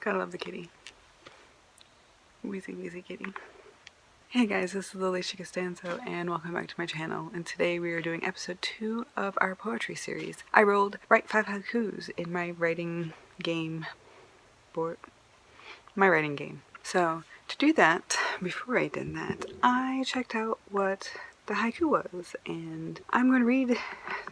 Gotta love the kitty. Wheezy wheezy kitty. Hey guys, this is Alisha Costanzo and welcome back to my channel, and today we are doing episode 2 of our poetry series. I rolled Write 5 Haikus in my writing game board. So to do that, before I did that, I checked out what the haiku was, and I'm going to read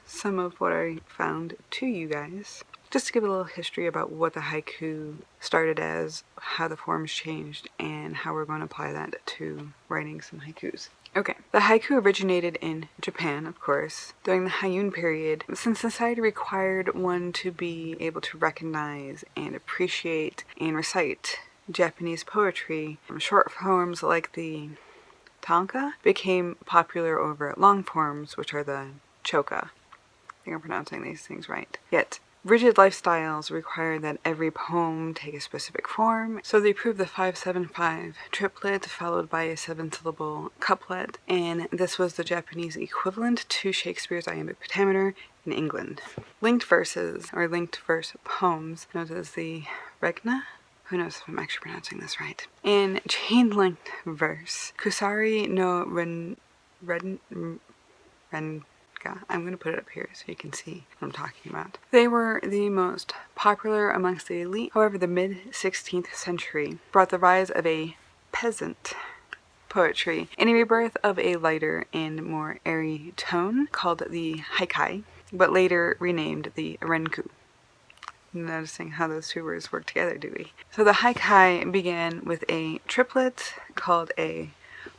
some of what I found to you guys. Just to give a little history about what the haiku started as, how the forms changed, and how we're going to apply that to writing some haikus. Okay, the haiku originated in Japan, of course, during the Heian period, since society required one to be able to recognize and appreciate and recite Japanese poetry. Short forms like the tanka became popular over long forms, which are the choka. I think I'm pronouncing these things right. Yet, rigid lifestyles required that every poem take a specific form, so they approved the 5-7-5 triplet followed by a 7-syllable couplet, and this was the Japanese equivalent to Shakespeare's iambic pentameter in England. Linked verses, or linked verse poems, known as the regna, who knows if I'm actually pronouncing this right, and chain-linked verse, kusari no I'm going to put it up here so you can see what I'm talking about. They were the most popular amongst the elite. However, the mid-16th century brought the rise of a peasant poetry and a rebirth of a lighter and more airy tone called the haikai, but later renamed the renku. Noticing how those two words work together, do we? So the haikai began with a triplet called a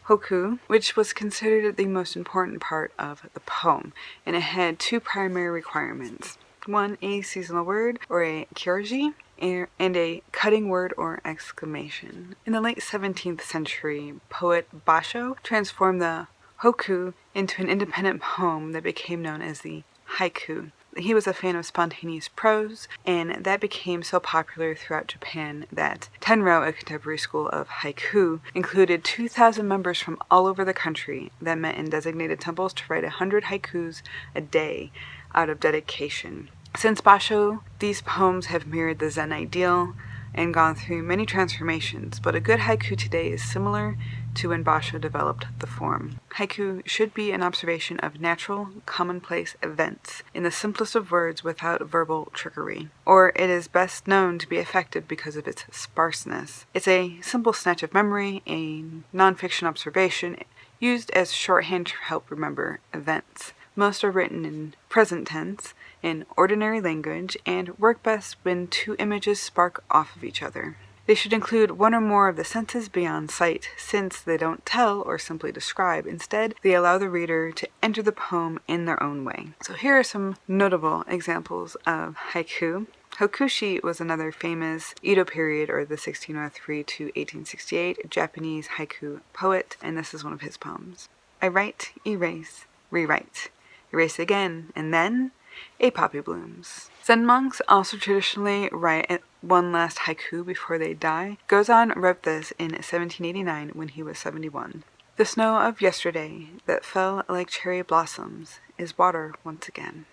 haiku, which was considered the most important part of the poem, and it had two primary requirements. One, a seasonal word, or a kyoji, and a cutting word or exclamation. In the late 17th century, poet Basho transformed the haiku into an independent poem that became known as the haiku. He was a fan of spontaneous prose, and that became so popular throughout Japan that Tenro, a contemporary school of haiku, included 2,000 members from all over the country that met in designated temples to write 100 haikus a day out of dedication. Since Basho, these poems have mirrored the Zen ideal and gone through many transformations, but a good haiku today is similar to when Basho developed the form. Haiku should be an observation of natural, commonplace events in the simplest of words without verbal trickery. Or it is best known to be effective because of its sparseness. It's a simple snatch of memory, a non-fiction observation, used as shorthand to help remember events. Most are written in present tense, in ordinary language, and work best when two images spark off of each other. They should include one or more of the senses beyond sight, since they don't tell or simply describe. Instead, they allow the reader to enter the poem in their own way. So here are some notable examples of haiku. Hokushi was another famous Edo period, or the 1603 to 1868 Japanese haiku poet, and this is one of his poems. I write, erase, rewrite, erase again, and then a poppy blooms. Zen monks also traditionally write one last haiku before they die. Gozan wrote this in 1789 when he was 71. The snow of yesterday that fell like cherry blossoms is water once again.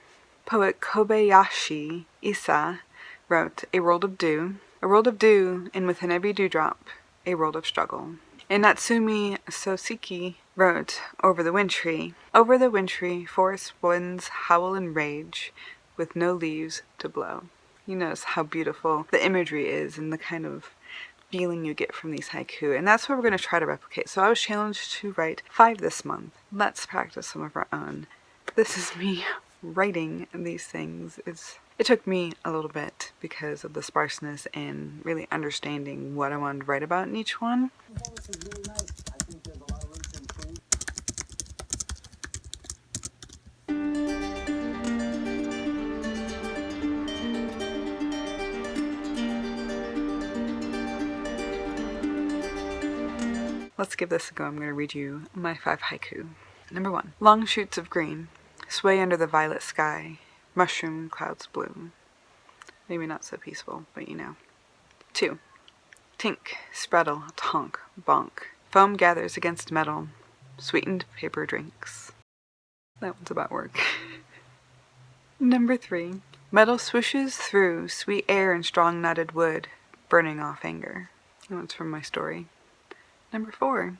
Poet Kobayashi Isa wrote a world of dew, and within every dewdrop, a world of struggle. And Natsumi Soseki wrote over the wintry, forest winds howl and rage, with no leaves to blow. You notice how beautiful the imagery is and the kind of feeling you get from these haiku, and that's what we're going to try to replicate. So I was challenged to write 5 this month. Let's practice some of our own. This is me writing these things. It took me a little bit because of the sparseness and really understanding what I wanted to write about in each one. Let's give this a go. I'm going to read you my 5 haiku. Number 1. Long shoots of green sway under the violet sky. Mushroom clouds bloom. Maybe not so peaceful, but you know. 2. Tink, spreadle, tonk, bonk. Foam gathers against metal. Sweetened paper drinks. That one's about work. Number 3. Metal swooshes through sweet air and strong knotted wood. burning off anger. That one's from my story. Number 4.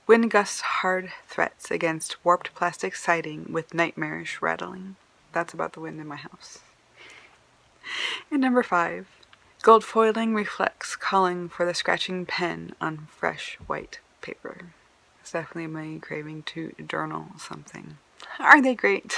Wind gusts hard threats against warped plastic siding with nightmarish rattling. That's about the wind in my house. And number 5. Gold foiling reflects calling for the scratching pen on fresh white paper. It's definitely my craving to journal something. Are they great?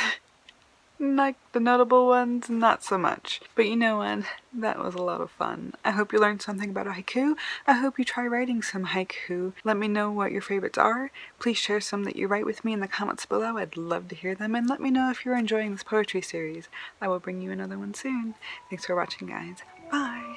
Like the notable ones, not so much. But you know what? That was a lot of fun. I hope you learned something about haiku. I hope you try writing some haiku. Let me know what your favorites are. Please share some that you write with me in the comments below. I'd love to hear them. And let me know if you're enjoying this poetry series. I will bring you another one soon. Thanks for watching, guys. Bye!